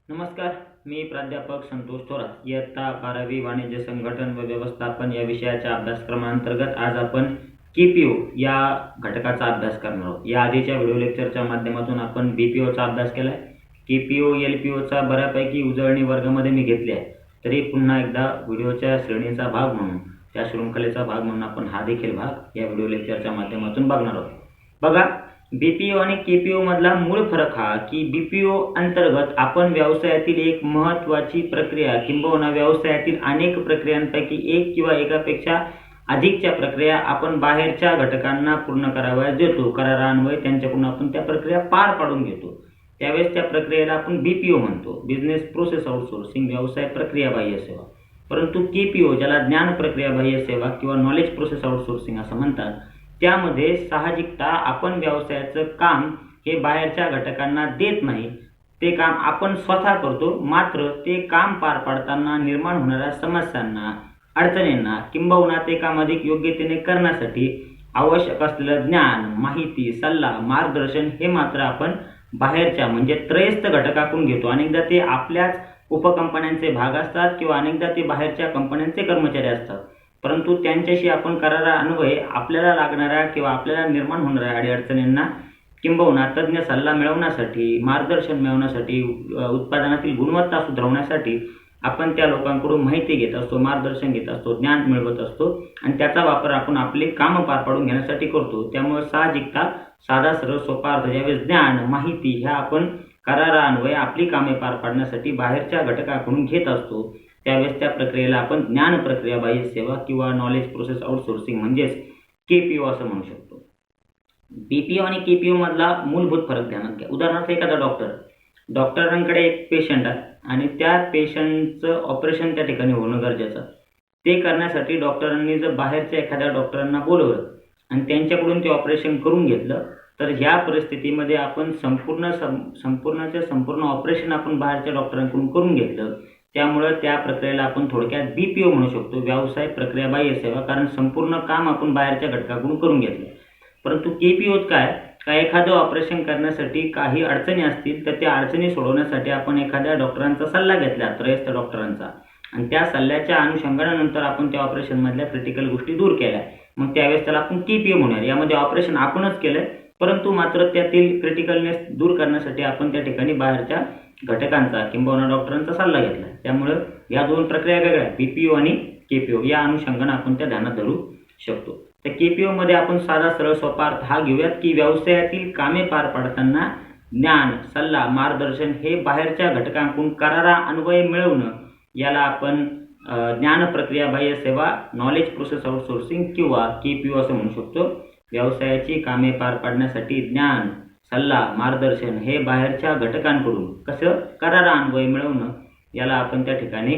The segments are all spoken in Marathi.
नमस्कार, मी प्राध्यापक संतोष थोरात. इयत्ता 12वी वाणिज्य संघटन व व्यवस्थापन या विषयाच्या अभ्यासक्रमांतर्गत आज आपण KPO या घटकाचा अभ्यास करणार आहोत. या आधीच्या व्हिडिओ लेक्चरच्या माध्यमातून आपण BPOचा अभ्यास केला आहे. KPO LPOचा बऱ्यापैकी उजळणी वर्गामध्ये मी घेतली आहे. तरी पुन्हा एकदा व्हिडिओच्या श्रेणीचा भाग म्हणून, त्या शृंखलेचा भाग म्हणून आपण हा देखील भाग या व्हिडिओ लेक्चरच्या माध्यमातून बघणार आहोत. बघा, BPO आणि KPO मधला मूळ फरक हा की BPO अंतर्गत आपण व्यवसायातील एक महत्त्वाची प्रक्रिया किंबहुना व्यवसायातील अनेक प्रक्रियांपैकी एक किंवा एकापेक्षा अधिकच्या प्रक्रिया आपण बाहेरच्या घटकांना पूर्ण करावयास देतो. करारान्वये त्यांच्याकडून आपण त्या प्रक्रिया पार पाडून घेतो. त्यावेळेस त्या प्रक्रियेला आपण BPO म्हणतो, बिझनेस प्रोसेस आउटसोर्सिंग, व्यवसाय प्रक्रिया बाह्य सेवा. परंतु KPO, ज्याला ज्ञान प्रक्रिया बाह्य सेवा किंवा नॉलेज प्रोसेस आउटसोर्सिंग असं म्हणतात, त्यामध्ये साहजिकता आपण व्यवसायाचं काम हे बाहेरच्या घटकांना देत नाही. ते काम आपण स्वतः करतो. मात्र ते काम पार पाडताना निर्माण होणाऱ्या समस्यांना, अडचणींना किंबहुना ते काम अधिक योग्यतेने करण्यासाठी आवश्यक असलेलं ज्ञान, माहिती, सल्ला, मार्गदर्शन हे मात्र आपण बाहेरच्या म्हणजे त्रयस्थ घटकाकडून घेतो. अनेकदा ते आपल्याच उपकंपन्यांचे भाग असतात किंवा अनेकदा ते बाहेरच्या कंपन्यांचे कर्मचारी असतात. परंतु त्यांच्याशी आपण करारान्वये आपल्याला लागणाऱ्या किंवा आपल्याला निर्माण होणाऱ्या अडीअडचणींना किंबहुना तज्ज्ञ सल्ला मिळवण्यासाठी, मार्गदर्शन मिळवण्यासाठी, उत्पादनातील गुणवत्ता सुधारवण्यासाठी आपण त्या लोकांकडून माहिती घेत असतो, मार्गदर्शन घेत असतो, ज्ञान मिळवत असतो आणि त्याचा वापर आपण आपले कामं पार पाडून घेण्यासाठी करतो. त्यामुळे साहजिकता साधा सरळ सोपा अर्थ, ज्यावेळेस ज्ञान, माहिती ह्या आपण करारान्वये आपली कामे पार पाडण्यासाठी बाहेरच्या घटकाकडून घेत असतो, त्यावेळेस त्या प्रक्रियेला आपण ज्ञान प्रक्रिया बाह्य सेवा किंवा नॉलेज प्रोसेस आउटसोर्सिंग म्हणजेच KPO असं म्हणू शकतो. BPO आणि KPO मधला मूलभूत फरक ध्यानात घ्या. उदाहरणार्थ, एखादा डॉक्टरांकडे एक पेशंट आहे आणि त्या पेशंटचं ऑपरेशन त्या ठिकाणी होणं गरजेचं. ते करण्यासाठी डॉक्टरांनी जर बाहेरच्या एखाद्या डॉक्टरांना बोलवलं आणि त्यांच्याकडून ते ऑपरेशन करून घेतलं, तर ह्या परिस्थितीमध्ये आपण संपूर्णच्या संपूर्ण ऑपरेशन आपण बाहेरच्या डॉक्टरांकडून करून घेतलं. त्यामुळे त्या प्रक्रियेला आपण थोडक्यात BPO म्हणू शकतो, व्यवसाय प्रक्रिया बाह्य सेवा, कारण संपूर्ण काम आपण बाहेरच्या घटकाकडून करून घेतलं. परंतु KPOत काय एखादं ऑपरेशन करण्यासाठी काही अडचणी असतील तर त्या अडचणी सोडवण्यासाठी आपण एखाद्या डॉक्टरांचा सल्ला घेतला, त्रयस्थ डॉक्टरांचा, आणि त्या सल्ल्याच्या अनुषंगानंतर आपण त्या ऑपरेशनमधल्या क्रिटिकल गोष्टी दूर केल्या. मग त्यावेळेस त्याला आपण KPO म्हणूया. यामध्ये ऑपरेशन आपणच केलंय, परंतु मात्र त्यातील क्रिटिकलनेस दूर करण्यासाठी आपण त्या ठिकाणी बाहेरच्या घटकांचा किंबहुना डॉक्टरांचा सल्ला घेतला. त्यामुळे या दोन प्रक्रिया वेगळ्या, BPO आणि KPO, या अनुषंगाने आपण त्या ध्यानात धरू शकतो. तर KPO मध्ये आपण साधा सरळ सोपा अर्थ हा घेऊयात की व्यवसायातील कामे पार पाडताना ज्ञान, सल्ला, मार्गदर्शन हे बाहेरच्या घटकांकडून करारान्वये मिळवणं, याला आपण ज्ञान प्रक्रिया बाह्य सेवा, नॉलेज प्रोसेस आउटसोर्सिंग किंवा KPO असं म्हणू शकतो. व्यवसायाची कामे पार पाडण्यासाठी ज्ञान, सल्ला, मार्गदर्शन हे बाहेरच्या घटकांकडून कसं करारान्वये मिळवणं, याला आपण त्या ठिकाणी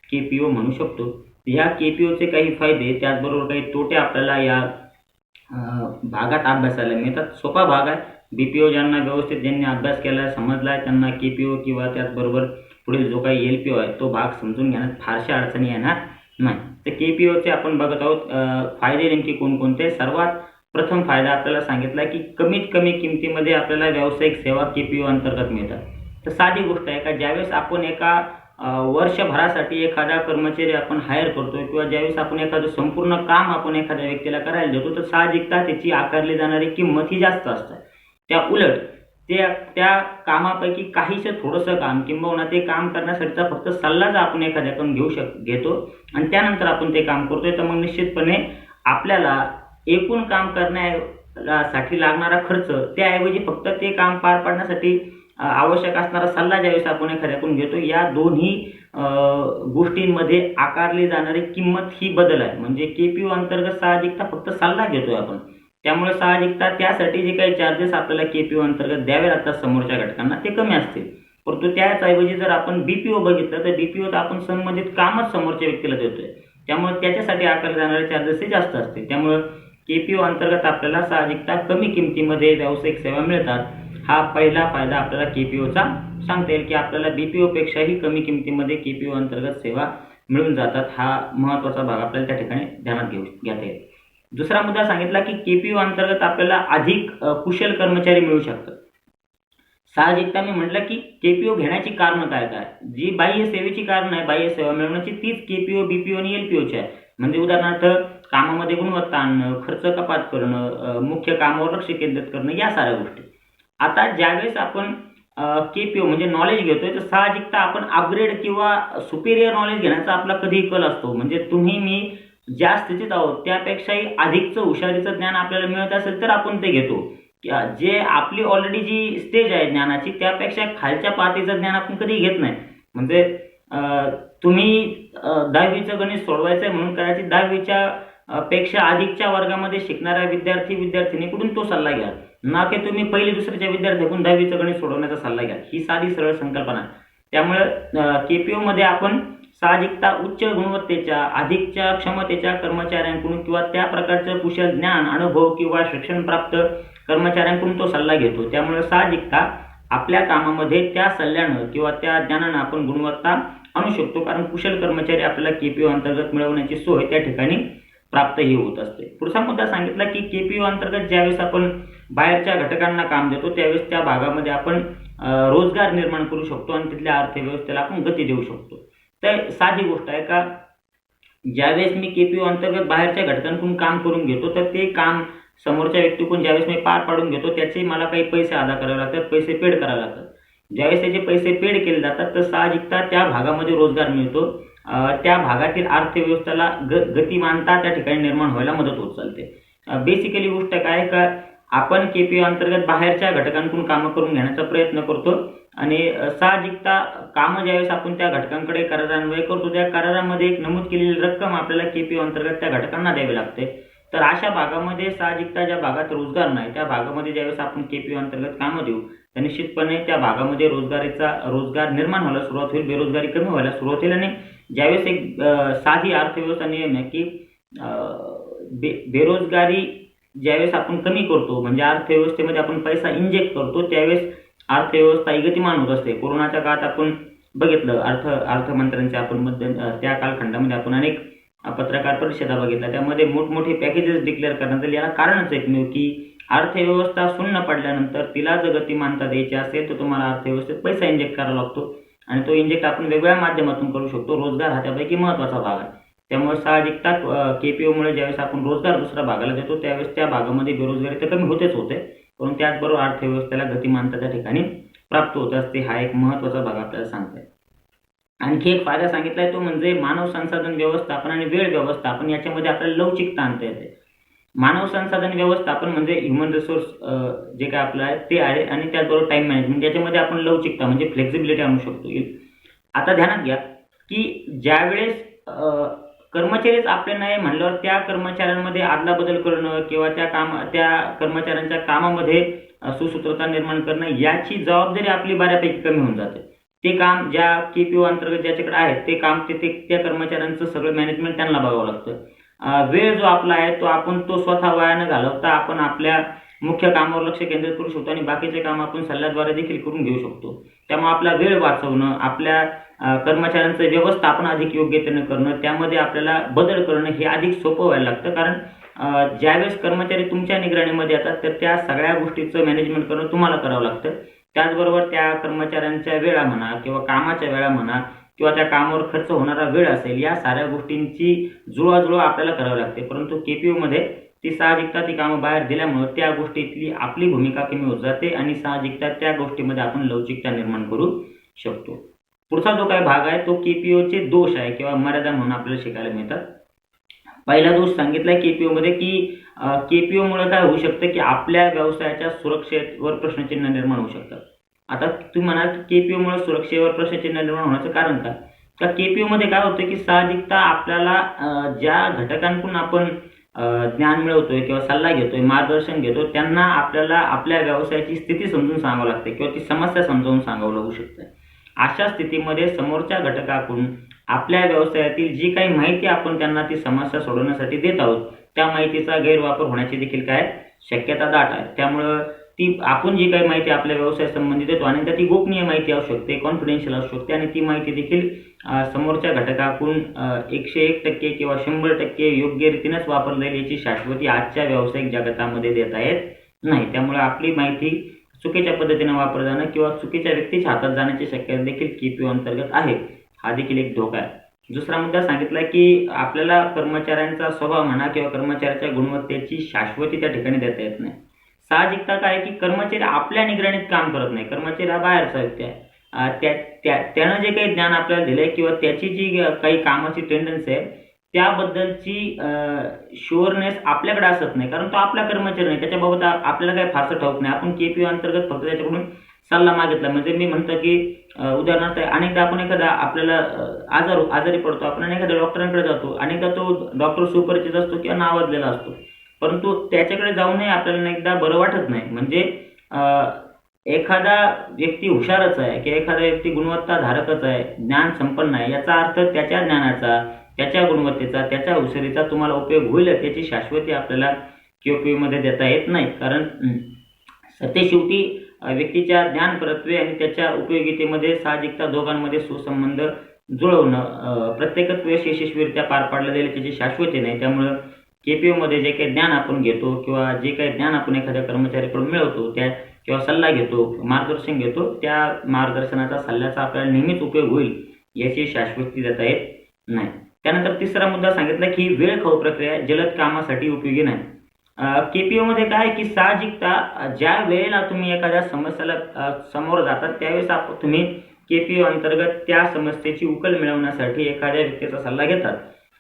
KPO म्हणू शकतो. ह्या KPOचे काही फायदे, त्याचबरोबर काही तोटे आपल्याला या भागात अभ्यासायला मिळतात. सोपा भाग आहे. BPO ज्यांना व्यवस्थित ज्यांनी अभ्यास केला, समजला आहे, त्यांना KPO किंवा त्याचबरोबर पुढील जो काही LPO आहे तो भाग समजून घेण्यात फारशा अडचणी येणार नाही. तर KPOचे आपण बघत आहोत फायदे नेमके कोणकोणते. सर्वात प्रथम फायदा आपल्याला सांगितला की कमीत कमी किमतीमध्ये आपल्याला व्यावसायिक सेवा KPO अंतर्गत मिळतात. तर साधी गोष्ट आहे का, ज्यावेळेस आपण एका वर्षभरासाठी एखादा कर्मचारी आपण हायर करतोय किंवा ज्यावेळेस आपण एखादं संपूर्ण काम आपण एखाद्या व्यक्तीला करायला देतो, तर साहजिकता त्याची आकारली जाणारी किंमत ही जास्त असते. त्या उलट त्या कामापैकी काहीसं थोडंसं काम किंबहुना ते काम करण्यासाठीचा फक्त सल्ला जर आपण एखाद्याकडून घेतो आणि त्यानंतर आपण ते काम करतोय, तर मग निश्चितपणे आपल्याला एकूण काम करण्यासाठी लागणारा खर्च, त्याऐवजी फक्त ते काम पार पाडण्यासाठी आवश्यक असणारा सल्ला ज्यावेळेस आपण एखाद्याकडून घेतो, या दोन्ही गोष्टींमध्ये आकारली जाणारी किंमत ही बदल आहे. म्हणजे KPO अंतर्गत साहजिकता फक्त सल्ला घेतोय आपण, त्यामुळे साहजिकता त्यासाठी जे काही चार्जेस आपल्याला KPO अंतर्गत द्यावे लागतात समोरच्या घटकांना ते कमी असतील. परंतु त्याचऐवजी जर आपण BPO बघितलं, तर BPOत आपण संबंधित कामच समोरच्या व्यक्तीला देतोय, त्यामुळे त्याच्यासाठी आकारले जाणारे चार्जेस चार्जेस जास्त असते. त्यामुळे KPO अंतर्गत आपल्याला साहजिकता कमी किमतीमध्ये व्यावसायिक सेवा मिळतात. हा पहिला फायदा आपल्याला KPOचा सांगता येईल की आपल्याला BPO पेक्षाही कमी किमतीमध्ये KPO अंतर्गत सेवा मिळून जातात. हा महत्त्वाचा भाग आपल्याला त्या ठिकाणी ध्यानात घेता येईल. दुसरा मुद्दा सांगितला की KPO अंतर्गत आपल्याला अधिक कुशल कर्मचारी मिळू शकतात. साहजिकता मी म्हटलं की केपीओ घेण्याची कारणं काय काय, जी बाह्य सेवेची कारणं आहे, बाह्य सेवा मिळवण्याची, तीच केपीओ, बीपीओ आणि एलपीओची आहे. म्हणजे उदाहरणार्थ कामामध्ये गुणवत्ता आणणं, खर्च कपात करणं, मुख्य कामावर लक्ष केंद्रित करणं, या साऱ्या गोष्टी. आता ज्यावेळेस आपण केपीओ म्हणजे नॉलेज घेतोय, तर साहजिकता आपण अपग्रेड किंवा सुपेरियर नॉलेज घेण्याचा आपला कधीही कल असतो. म्हणजे तुम्ही मी ज्या स्थितीत आहोत त्यापेक्षाही अधिकचं हुशारीचं ज्ञान आपल्याला मिळत असेल तर आपण ते घेतो. जे आपली ऑलरेडी जी स्टेज आहे ज्ञानाची त्यापेक्षा खालच्या पातळीचं ज्ञान आपण कधी घेत नाही. म्हणजे तुम्ही 10वीचं गणित सोडवायचं आहे म्हणून कदाचित 10वीच्या पेक्षा अधिकच्या वर्गामध्ये शिकणाऱ्या विद्यार्थिनीकडून तो सल्ला घ्या, ना की तुम्ही पहिली दुसरीच्या विद्यार्थ्याकडून 10वीचं गणित सोडवण्याचा सल्ला घ्या. ही साधी सरळ संकल्पना आहे. त्यामुळे केपीओमध्ये आपण साहजिकता उच्च गुणवत्तेच्या, अधिकच्या क्षमतेच्या कर्मचाऱ्यांकडून किंवा त्या प्रकारचं कुशल ज्ञान, अनुभव किंवा शिक्षणप्राप्त कर्मचाऱ्यांकडून तो सल्ला घेतो. त्यामुळे साहजिकता आपल्या कामामध्ये त्या सल्ल्यानं किंवा त्या ज्ञानानं आपण गुणवत्ता आणू शकतो, कारण कुशल कर्मचारी आपल्याला केपीओ अंतर्गत मिळवण्याची सोय त्या ठिकाणी प्राप्तही होत असते. पुढचा मुद्दा सांगितला की केपीओ अंतर्गत ज्यावेळेस आपण बाहेरच्या घटकांना काम देतो त्यावेळेस त्या भागामध्ये आपण रोजगार निर्माण करू शकतो आणि तिथल्या अर्थव्यवस्थेला आपण गती देऊ शकतो. तर साधी गोष्ट आहे का, ज्यावेळेस मी केपीओ अंतर्गत बाहेरच्या घटकांकडून काम करून घेतो तर ते काम समोरच्या व्यक्तीकडून ज्यावेळेस मी पार पाडून घेतो त्याचे मला काही पैसे अदा करावे लागतात, पैसे पेड करावे लागतात. ज्यावेळेस त्याचे पैसे पेड केले जातात तर साहजिकता त्या भागामध्ये रोजगार मिळतो, त्या भागातील अर्थव्यवस्थेला गतिमानता त्या ठिकाणी निर्माण व्हायला मदत होत चालते. बेसिकली गोष्ट काय आहे का, आपण केपीओ अंतर्गत बाहेरच्या घटकांकडून कामं करून घेण्याचा प्रयत्न करतो आणि साहजिकता कामं ज्यावेळेस आपण त्या घटकांकडे करारान्वये करतो त्या करारामध्ये एक नमूद केलेली रक्कम आपल्याला केपीओ अंतर्गत त्या घटकांना द्यावी लागते. तर अशा भागामध्ये साहजिकता ज्या भागात रोजगार नाही त्या भागामध्ये ज्यावेळेस आपण केपीओ अंतर्गत कामं देऊ तर निश्चितपणे त्या भागामध्ये रोजगार निर्माण व्हायला सुरुवात होईल, बेरोजगारी कमी व्हायला सुरुवात होईल. आणि ज्यावेळेस एक साधी अर्थव्यवस्था नियम आहे की बेरोजगारी ज्यावेळेस आपण कमी करतो म्हणजे अर्थव्यवस्थेमध्ये आपण पैसा इंजेक्ट करतो त्यावेळेस अर्थव्यवस्था ही गतिमान होत असते. कोरोनाच्या काळात आपण बघितलं, अर्थमंत्र्यांच्या आपण त्या कालखंडामध्ये आपण अनेक पत्रकार परिषदा बघितल्या, त्यामध्ये मोठमोठे पॅकेजेस डिक्लेअर करण्यात आले. याला कारणच एकमेव की अर्थव्यवस्था शून्य पडल्यानंतर तिला जर गतिमानता द्यायची असेल तर तुम्हाला अर्थव्यवस्थेत पैसा इंजेक्ट करावा लागतो आणि तो इंजेक्ट आपण वेगवेगळ्या माध्यमातून करू शकतो. रोजगार हा त्यापैकी महत्त्वाचा भाग आहे. त्यामुळे साहजिकता केपीओमुळे ज्यावेळेस आपण रोजगार दुसऱ्या भागाला देतो त्यावेळेस त्या भागामध्ये बेरोजगारी तर कमी होतेच होते, पण त्याचबरोबर अर्थव्यवस्थेला गतिमानता त्या ठिकाणी प्राप्त होत असते. हा एक महत्त्वाचा भाग आपल्याला सांगताय. आणखी एक फायदा सांगितला आहे तो म्हणजे मानव संसाधन व्यवस्थापन आणि वेळ व्यवस्थापन याच्यामध्ये आपल्याला लवचिकता आणता येते. मानव संसाधन व्यवस्थापन म्हणजे ह्युमन रिसोर्स जे काय आपलं आहे ते आहे आणि त्याचबरोबर टाईम मॅनेजमेंट याच्यामध्ये आपण लवचिकता म्हणजे फ्लेक्झिबिलिटी आणू शकतो. आता ध्यानात घ्या की ज्यावेळेस कर्मचारीच आपले नाही म्हणल्यावर त्या कर्मचाऱ्यांमध्ये आदलाबदल करणं किंवा त्या कर्मचाऱ्यांच्या कामामध्ये सुसूत्रता निर्माण करणं याची जबाबदारी आपली बऱ्यापैकी कमी होऊन जाते. ते काम ज्या केपीओ अंतर्गत ज्याच्याकडे आहे ते काम त्या कर्मचाऱ्यांचं सगळं मॅनेजमेंट त्यांना बघावं लागतं. वेळ जो आपला आहे तो स्वतः वाया न घालवता आपण आपल्या मुख्य कामावर लक्ष केंद्रित करू शकतो आणि बाकीचे काम आपण सल्ल्याद्वारे देखील करून घेऊ शकतो. त्यामुळे आपला वेळ वाचवणं, आपल्या कर्मचाऱ्यांचं व्यवस्थापन अधिक योग्यतेनं करणं, त्यामध्ये आपल्याला बदल करणं हे अधिक सोपं व्हायला लागतं. कारण ज्यावेळेस कर्मचारी तुमच्या निगराणीमध्ये येतात तर त्या सगळ्या गोष्टीचं मॅनेजमेंट करणं तुम्हाला करावं लागतं. त्याचबरोबर त्या कर्मचाऱ्यांच्या वेळा म्हणा किंवा कामाच्या वेळा म्हणा किंवा त्या कामावर खर्च होणारा वेळ असेल या साऱ्या गोष्टींची जुळवाजुळव आपल्याला करावी लागते. परंतु केपीओमध्ये ती साहजिकता ती कामं बाहेर दिल्यामुळे त्या गोष्टीतली आपली भूमिका कमी होत जाते आणि साहजिकता त्या गोष्टीमध्ये आपण लवचिकता निर्माण करू शकतो. पुढचा जो काही भाग आहे तो केपीओचे दोष आहे किंवा मर्यादा म्हणून आपल्याला शिकायला मिळतात. पहिला दोष सांगितलाय केपीओमध्ये की केपीओमुळे काय होऊ शकतं की आपल्या व्यवसायाच्या सुरक्षेवर प्रश्नचिन्ह निर्माण होऊ शकतात. आता तुम्ही म्हणाल की केपीओमुळे सुरक्षेवर प्रश्नचिन्ह निर्माण होण्याचं कारण काय, का केपीओमध्ये काय होतं की साहजिकता आपल्याला ज्या घटकांकडून आपण ज्ञान मिळवतोय किंवा सल्ला घेतोय, मार्गदर्शन घेतो, त्यांना आपल्याला आपल्या व्यवसायाची स्थिती समजून सांगावं लागते किंवा ती समस्या समजावून सांगावं लागू शकते. अशा स्थितीमध्ये समोरच्या घटकाकडून आपल्या व्यवसायातील जी काही माहिती आपण त्यांना ती समस्या सोडवण्यासाठी देत आहोत त्या माहितीचा गैरवापर होण्याची देखील काय शक्यता दाट आहे. त्यामुळं ती आपण जी काही माहिती आपल्या व्यवसायासंबंधी देतो आणि ती गोपनीय माहिती असू शकते, कॉन्फिडेन्शियल असू शकते आणि ती माहिती देखील समोरच्या घटकाकडून 101% किंवा 100% योग्य रीतीनेच वापरली जाईल याची शाश्वती आजच्या व्यावसायिक जगतामध्ये देता येत नाही. त्यामुळे आपली माहिती चुकीच्या पद्धतीने वापर जाणं किंवा चुकीच्या व्यक्तीच्या हातात जाण्याची शक्यता देखील केपीओ अंतर्गत आहे. हा देखील एक धोका आहे. दुसरा मुद्दा सांगितला की आपल्याला कर्मचाऱ्यांचा स्वभाव म्हणा किंवा कर्मचाऱ्याच्या गुणवत्तेची शाश्वती त्या ठिकाणी देता येत नाही. साहजिकता काय की कर्मचारी आपल्या निगराणीत काम करत नाही. कर्मचारी हा बाहेरचा व्यक्ती आहे. त्यानं जे काही ज्ञान आपल्याला दिलंय किंवा त्याची जी काही कामाची टेंडन्सी आहे त्याबद्दलची शुअरनेस आपल्याकडे असत नाही, कारण तो आपला कर्मचारी नाही. त्याच्याबाबत आपल्याला काही फारसं ठाऊक नाही. आपण केपीओ अंतर्गत फक्त त्याच्याकडून सल्ला मागितला. म्हणजे मी म्हणतो की उदाहरणार्थ अनेकदा आपण एखादा आपल्याला आजारी पडतो, आपण एखाद्या डॉक्टरांकडे जातो. अनेकदा तो डॉक्टर सुपरिचित असतो किंवा नावाजलेला असतो, परंतु त्याच्याकडे जाऊनही आपल्याला अनेकदा बरं वाटत नाही. म्हणजे एखादा व्यक्ती हुशारच आहे किंवा एखादा व्यक्ती गुणवत्ताधारकच आहे, ज्ञान संपन्न आहे, याचा अर्थ त्याच्या ज्ञानाचा, त्याच्या गुणवत्तेचा, त्याच्या हुशारीचा तुम्हाला उपयोग होईल त्याची शाश्वती आपल्याला केपीओमध्ये देता येत नाही. कारण सत्य शेवटी व्यक्तीच्या ज्ञानपरत्वे आणि त्याच्या उपयोगितेमध्ये साहजिकता दोघांमध्ये सुसंबंध जुळवणं प्रत्येकच वेळेस यशस्वीरित्या पार पाडलं जाईल त्याची शाश्वती नाही. त्यामुळं केपीओमध्ये जे काही ज्ञान आपण घेतो किंवा जे काही ज्ञान आपण एखाद्या कर्मचाऱ्याकडून मिळवतो त्या किंवा सल्ला घेतो, मार्गदर्शन घेतो, त्या मार्गदर्शनाचा सल्ल्याचा आपल्याला नेहमीच उपयोग होईल याची शाश्वती देता येत नाही. त्यानंतर तिसरा मुद्दा सांगितला की वेळ खाऊ प्रक्रिया जलद कामासाठी उपयोगी नाही. केपीओमध्ये काय की साहजिकता ज्या वेळेला तुम्ही एखाद्या समस्येला समोर जातात त्यावेळेस तुम्ही केपीओ अंतर्गत त्या समस्येची उकल मिळवण्यासाठी एखाद्या व्यक्तीचा सल्ला घेतात.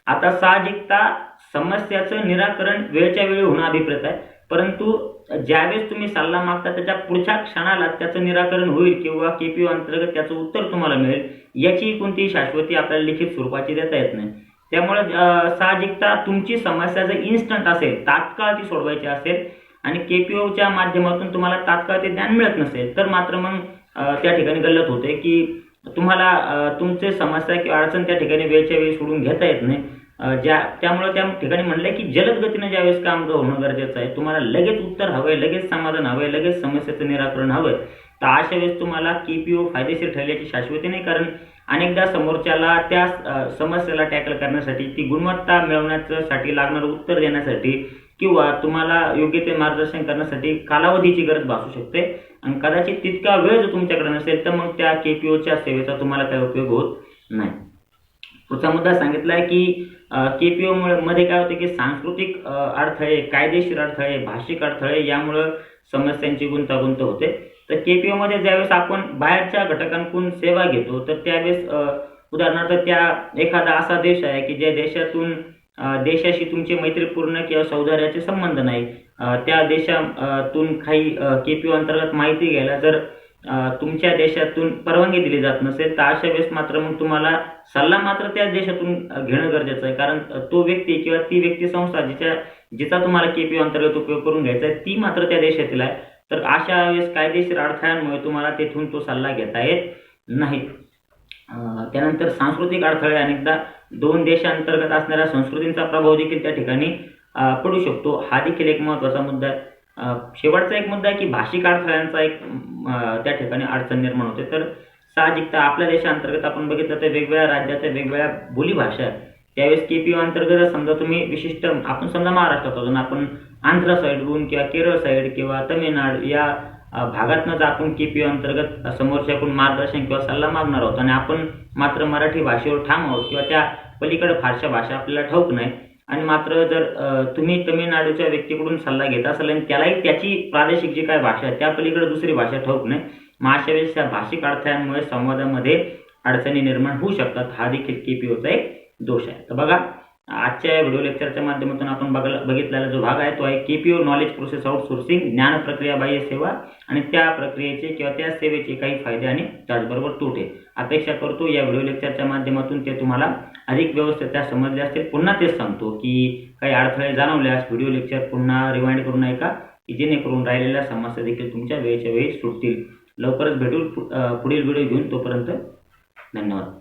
आता साहजिकता समस्याचं निराकरण वेळच्या वेळी होणं अभिप्रेत आहे, परंतु ज्यावेळेस तुम्ही सल्ला मागता त्याच्या पुढच्या क्षणाला त्याचं निराकरण होईल किंवा केपीओ अंतर्गत त्याचं उत्तर तुम्हाला मिळेल याची कोणतीही शाश्वती आपल्याला लिखित स्वरूपाची देता येत नाही. त्यामुळे साहजिकता तुमची समस्या जर इन्स्टंट असेल, तात्काळ ती सोडवायची असेल आणि केपीओच्या माध्यमातून तुम्हाला तात्काळ ते ज्ञान मिळत नसेल तर मात्र मग त्या ठिकाणी गल्लत होते की तुम्हाला तुमचे समस्या किंवा अडचण त्या ठिकाणी वेळच्या वेळी सोडून घेता येत नाही. त्यामुळे त्या ठिकाणी म्हणलं की जलद गतीने ज्यावेळेस काम होणं गरजेचं आहे, तुम्हाला लगेच उत्तर हवंय, लगेच समाधान हवंय, लगेच समस्येचं निराकरण हवंय, तर अशा वेळेस तुम्हाला केपीओ फायदेशीर ठरल्याची शाश्वती नाही. कारण अनेकदा समोरच्याला त्या समस्येला टॅकल करण्यासाठी, ती गुणवत्ता मिळवण्यासाठी लागणारं उत्तर देण्यासाठी किंवा तुम्हाला योग्य ते मार्गदर्शन करण्यासाठी कालावधीची गरज भासू शकते आणि कदाचित तितका वेळ जर तुमच्याकडे नसेल तर मग त्या केपीओच्या सेवेचा तुम्हाला काही उपयोग होत नाही. पुढचा मुद्दा सांगितला आहे की केपीओ मध्ये काय होते की सांस्कृतिक अडथळे, कायदेशीर अडथळे, भाषिक अडथळे यामुळे समस्यांची गुंतागुंत होते. तर केपीओ मध्ये ज्यावेळेस आपण बाहेरच्या घटकांकडून सेवा घेतो तर त्यावेळेस उदाहरणार्थ त्या एखादा असा देश आहे की ज्या देशातून देशाशी तुमचे मैत्रीपूर्ण किंवा सौहार्दाचे संबंध नाही, त्या देशातून काही केपीओ अंतर्गत माहिती घ्यायला जर तुमच्या देशातून परवानगी दिली जात नसेल तर अशा वेळेस मात्र मग तुम्हाला सल्ला मात्र त्या देशातून घेणं गरजेचं आहे. कारण तो व्यक्ती किंवा ती व्यक्ती संस्था जिचा तुम्हाला केपीओ अंतर्गत उपयोग करून घ्यायचा आहे ती मात्र त्या देशातील आहे. तर अशा वेळेस कायदेशीर अडथळ्यांमुळे तुम्हाला तेथून तो सल्ला घेता येत नाही. त्यानंतर सांस्कृतिक अडथळे, अनेकदा दोन देशांतर्गत असणाऱ्या संस्कृतींचा प्रभाव देखील त्या ठिकाणी पडू शकतो. हा देखील एक महत्त्वाचा मुद्दा आहे. शेवटचा एक मुद्दा आहे की भाषिक अडथळ्यांचा एक त्या ठिकाणी अडचण निर्माण होते. तर साहजिकता आपल्या देशांतर्गत आपण बघितलं तर वेगवेगळ्या राज्याच्या वेगवेगळ्या बोलीभाषा आहेत. त्यावेळेस केपीओ अंतर्गत समजा तुम्ही विशिष्ट, आपण समजा महाराष्ट्रात अजून आपण आंध्र साईडवरून किंवा केरळ साईड किंवा तमिळनाडू या भागातनं आपण केपीओ अंतर्गत समोरच्याकडून मार्गदर्शन किंवा सल्ला मागणार आहोत आणि आपण मात्र मराठी भाषेवर ठाम आहोत किंवा त्या पलीकडे फारशा भाषा आपल्याला ठाऊक नाही आणि मात्र जर तुम्ही तमिळनाडूच्या व्यक्तीकडून सल्ला घेत असाल आणि त्यालाही त्याची प्रादेशिक जी काय भाषा आहे त्या पलीकडे दुसरी भाषा ठाऊक नाही, मग अशा वेळेस त्या भाषिक अडथळ्यांमुळे संवादामध्ये अडचणी निर्माण होऊ शकतात. हा देखील केपीओचा एक दोष आहे. तर बघा, आजच्या व्हिडिओ लेक्चरच्या माध्यमातून आपण बघितलेला जो भाग आहे तो आहे केपीओ नॉलेज प्रोसेस आउटसोर्सिंग, ज्ञान प्रक्रिया बाह्य सेवा आणि त्या प्रक्रियेचे किंवा त्या सेवेचे काही फायदे आणि त्याचबरोबर तोटे. अपेक्षा करतो या व्हिडिओ लेक्चरच्या माध्यमातून ते तुम्हाला अधिक व्यवस्थित समजले असतील. पुन्हा तेच सांगतो की काही अडथळे जाणवल्यास व्हिडिओ लेक्चर पुन्हा रिवाइंड करून ऐका की जेणेकरून राहिलेल्या समस्या देखील तुमच्या वेळेच्या वेळी सुटतील. लवकरच भेटू पुढील व्हिडिओ घेऊन. तोपर्यंत धन्यवाद.